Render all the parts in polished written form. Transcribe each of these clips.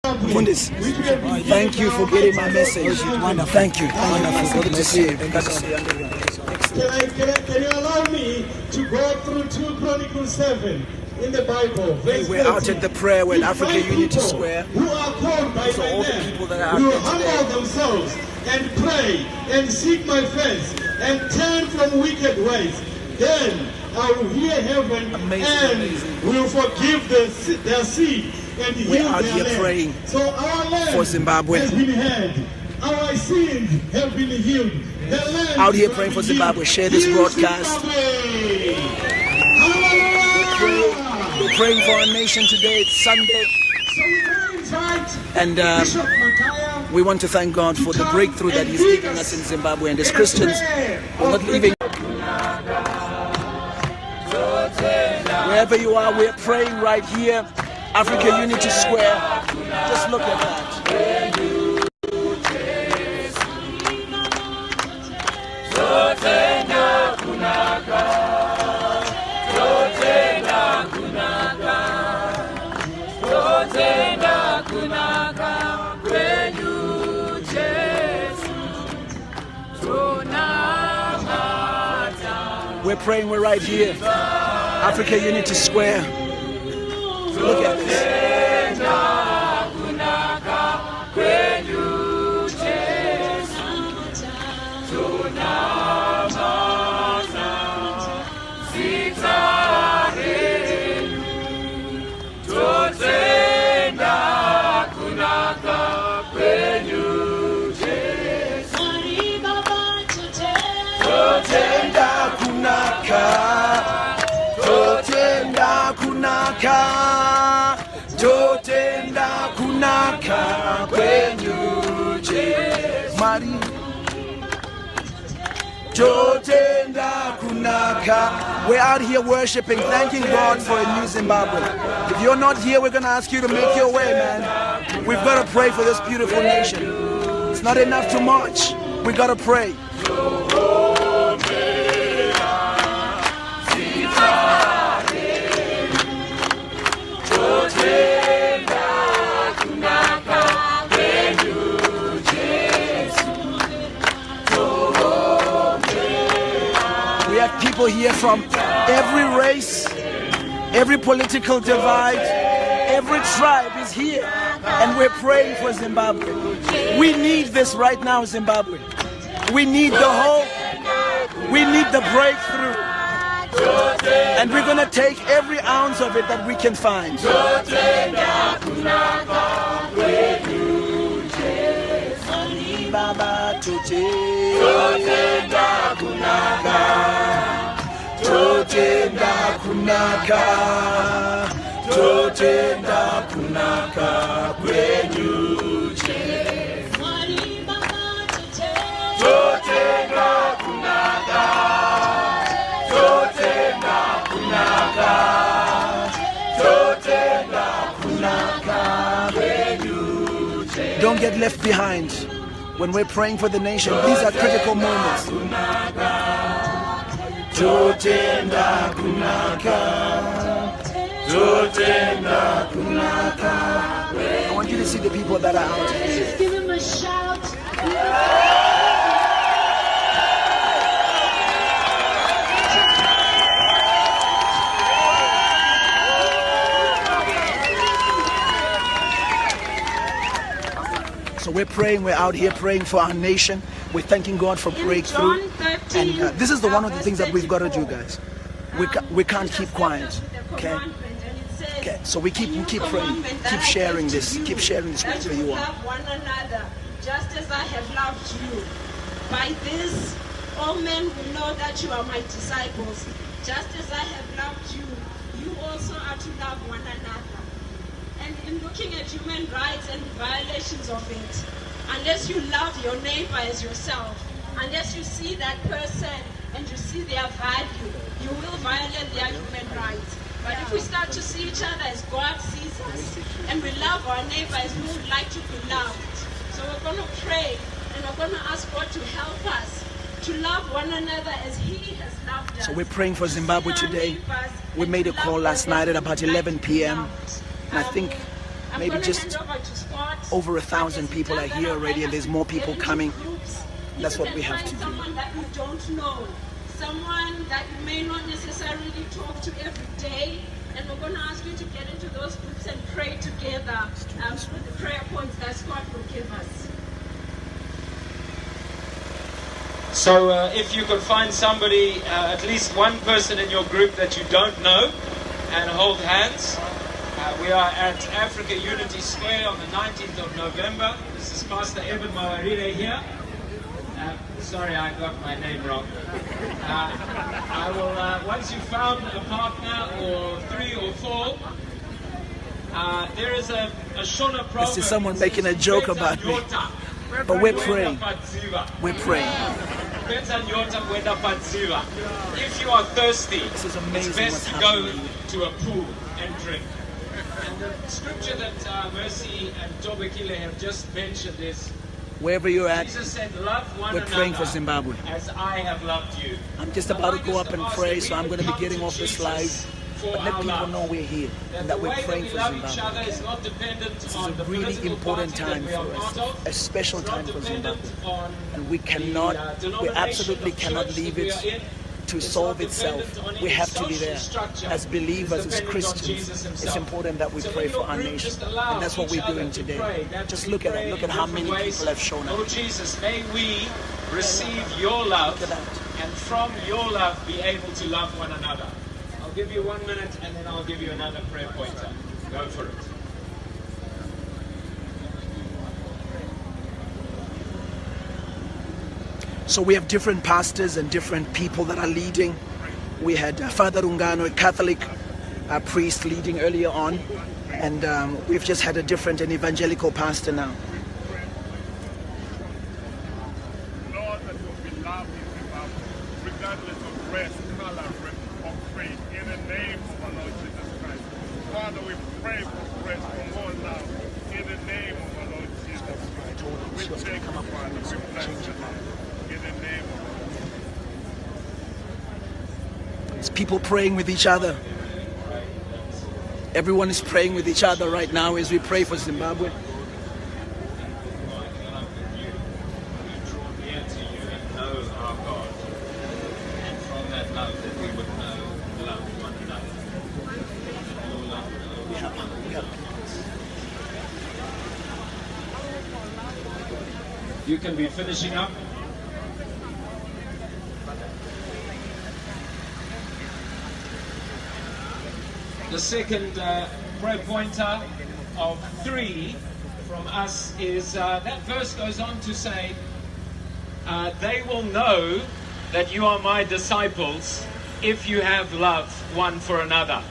Fundis, thank you for getting my message. Thank you. Wonderful. Good to see you. Good to see you. Can you allow me to go through 2 Chronicles 7 in the Bible? We're out at the prayer with Africa Unity Square. Who are called by So my all the name people that are will out there humble today, themselves and pray and seek my face and turn from wicked ways. Then I will hear heaven and will forgive their sin and heal we're out their here land. praying So our land for Zimbabwe. has been heard. Our sins have been healed. The land Out here has praying been for Zimbabwe. healed. Share this Heal broadcast. Zimbabwe. Hallelujah. We're praying for our nation today. It's Sunday. So we now invite And Bishop Mataya we want to thank God for the breakthrough that He's giving us in Zimbabwe. And as Christians, we're not leaving. Wherever you are, we're praying right here. Africa Unity Square. Just look at that. We're praying, we're right here. Africa Unity Square. Look at this. Totenda kunaka kwenyu Jesu Mari Totenda kunaka. We're out here worshiping, thanking God for a new Zimbabwe. If you're not here, we're going to ask you to make your way, man. We've got to pray for this beautiful nation. It's not enough to march. We got to pray. People here from every race, every political divide, every tribe is here, and we're praying for Zimbabwe. We need this right now, Zimbabwe. We need the hope. We need the breakthrough. And we're going to take every ounce of it that we can find. Totenda kunaka, totenda kunaka kwenyu Jesu. Totenda kunaka, totenda kunaka, totenda kunaka kwenyu Jesu. Don't get left behind when we're praying for the nation. These are critical moments. Totenda kunaka, totenda kunaka. I want you to see the people that are out here. Just give him a shout. So we're praying, we're out here praying for our nation. We're thanking God for breakthrough. And this is one of the things that we've got to do, guys. We can't keep quiet. Okay? Okay. So we keep praying, keep sharing this wherever you are. Love one another, just as I have loved you. By this, all men will know that you are my disciples. Just as I have loved you, you also are to love one another. And in looking at human rights and violations of it, unless you love your neighbor as yourself, unless you see that person and you see their value, you will violate their human rights. But if we start to see each other as God sees us, and we love our neighbor as we would like to be loved, so we're going to pray and we're going to ask God to help us to love one another as He has loved us. So we're praying for Zimbabwe today. We made a call last night at about 11 p.m. And I think maybe just Over 1,000 people are here already, and there's more people coming. That's what we have to do. Someone that you don't know, someone that you may not necessarily talk to every day, and we're going to ask you to get into those groups and pray together with the prayer points that Scott will give us. So if you could find somebody, at least one person in your group that you don't know, and hold hands. We are at Africa Unity Square on the 19th of November. This is Pastor Mawarire here. Sorry, I got my name wrong. I will, once you've found a partner, or 3 or 4, there is a Shona proverb. I see someone making a joke about me. But we're praying. We're praying. If you are thirsty, This is amazing it's best what's to go happening. to a pool and drink. And the scripture that Mercy and Tobekile have just mentioned is, Wherever you're at, Jesus said, love one we're another praying for Zimbabwe. as I have loved you. I'm just about to go up and pray, so I'm going to be getting off this live. But let people know we're here and that we're praying for Zimbabwe. This is a really important time for us, a special time for Zimbabwe. And we cannot, we absolutely cannot leave it to solve itself. We have to be there. As believers, as Christians, it's important that we pray for our nation. And that's what we're doing today. Just look at it. Look at how many people have shown up. Oh Jesus, may we receive your love and from your love be able to love one another. I'll give you 1 minute and then I'll give you another prayer pointer. Go for it. So we have different pastors and different people that are leading. We had Father Ungano, a Catholic priest, leading earlier on. And we've just had an evangelical pastor now. Lord, that will be loved in Zimbabwe, regardless of race, color, or creed, in the name of our Lord Jesus Christ. Father, we pray for grace for more love, in the name of our Lord Jesus Christ. We thank you, Father, we bless you, in the name of our Lord. It's people praying with each other. Everyone is praying with each other right now as we pray for Zimbabwe. You can be finishing up. The second prayer pointer of 3 from us is, that verse goes on to say, they will know that you are my disciples if you have love one for another.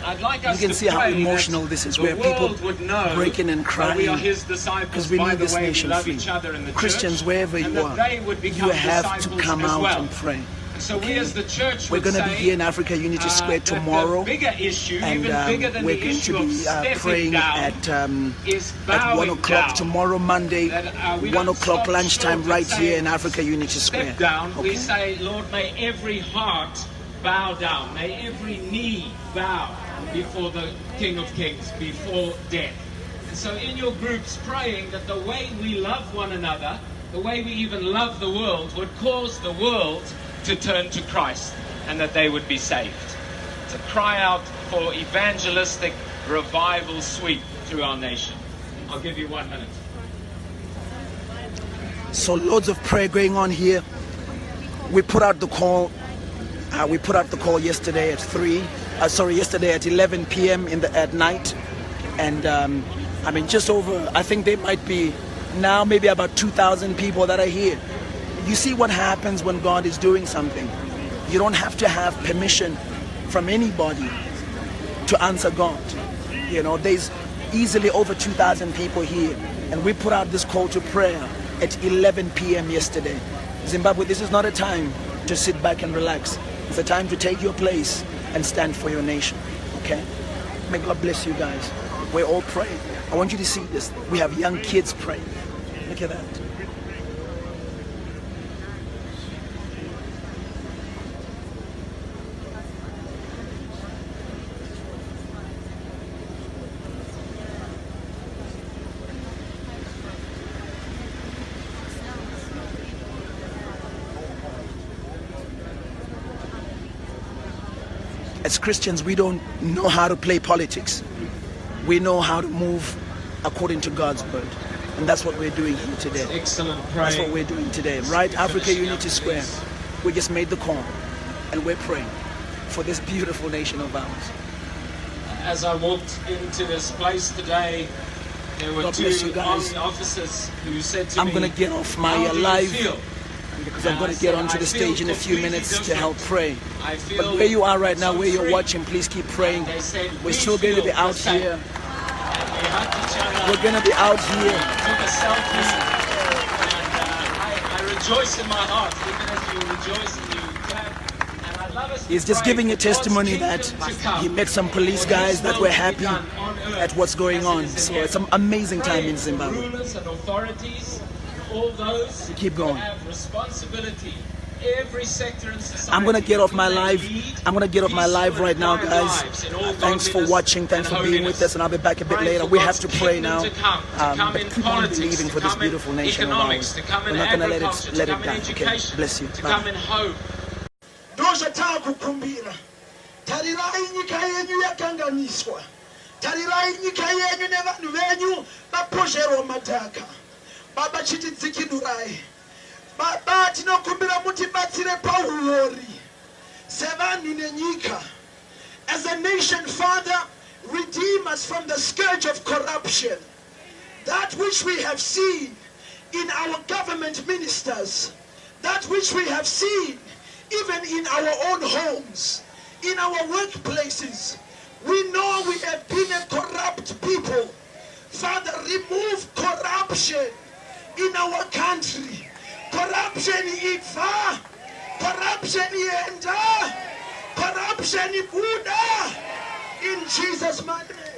I'd like us You can to see how pray emotional that this is, the where people world would know breaking and that crying we are his disciples because we by need the this way we nation love free. each other in the Christians, church, wherever and you that are, they would become you have to disciples come as out well. and pray. So we as the church We're would going to be say, here in Africa Unity Square that tomorrow, the bigger issue, and even bigger than we're the going issue to of be stepping praying down, at is 1 bowing o'clock down. tomorrow, Monday, That, we 1 don't o'clock stop lunchtime short right and here say, in Africa Unity Square. Step down, we Okay? say, Lord, may every heart bow down, may every knee bow before the King of Kings, before death. And so in your groups, praying that the way we love one another, the way we even love the world, would cause the world to turn to Christ and that they would be saved. To cry out for evangelistic revival sweep through our nation. I'll give you 1 minute. So loads of prayer going on here. We put out the call. We put out the call yesterday at yesterday at 11 p.m. at night, and I mean, just over. I think there might be now maybe about 2,000 people that are here. You see what happens when God is doing something. You don't have to have permission from anybody to answer God. You know, there's easily over 2,000 people here, and we put out this call to prayer at 11 p.m. yesterday. Zimbabwe, this is not a time to sit back and relax. It's a time to take your place and stand for your nation. Okay? May God bless you guys. We're all praying. I want you to see this. We have young kids praying. Look at that. as Christians, we don't know how to play politics. We know how to move according to God's word. And that's what we're doing here today. Excellent That's what praying. we're doing today. Right? Africa Unity Square. We just made the call. And we're praying for this beautiful nation of ours. As I walked into this place today, there were God two bless you guys. army officers who said to I'm me, going to get off my "How do you live feel?" because I'm going to get onto the stage in a few minutes to help pray. I feel But where you are right now, so where you're free. watching, please keep praying. They said, We're "We still going to be feel out the same." here. And we hugged each other. We're going to be out here. Took a selfie. And I rejoice in my heart, even as you rejoice and you clap. And I love us to He's just pray giving a for God's testimony kingdom that to come. he met some police For His guys that will were to be happy done on earth at what's going as on. it is in So heaven. it's an amazing time Pray in for Zimbabwe. Rulers and authorities, all those Keep who going. have responsibility. Every sector in society. I'm gonna get off my who may live. lead I'm gonna get off my peaceful live right now, and guys. lives in all Thanks for godliness watching. Thanks and for being with holiness. us, and I'll be back a bit Pray later. for We have God's to pray kingdom now. to come But in keep on politics, believing to for this come in beautiful nation of economics, ours. to come in We're not gonna agriculture, let to it come in die. Okay, education, bless you. to Bye. come in hope. ndozvatakukumbira tarirai nyika yenyu yakanganiswa tarirai nyika yenyu nevanhu venyu vapozherwa madhaka baba chitidzikidurai baba tinokumbira mutibatsire pauori sevanhu nenyika as a nation. Father, redeem us from the scourge of corruption, that which we have seen in our government ministers, that which we have seen even in our own homes, in our workplaces. We know we have been a corrupt people. Father, remove corruption in our country. Corruption ifa, corruption yenda, corruption ibuda, in Jesus' mighty name.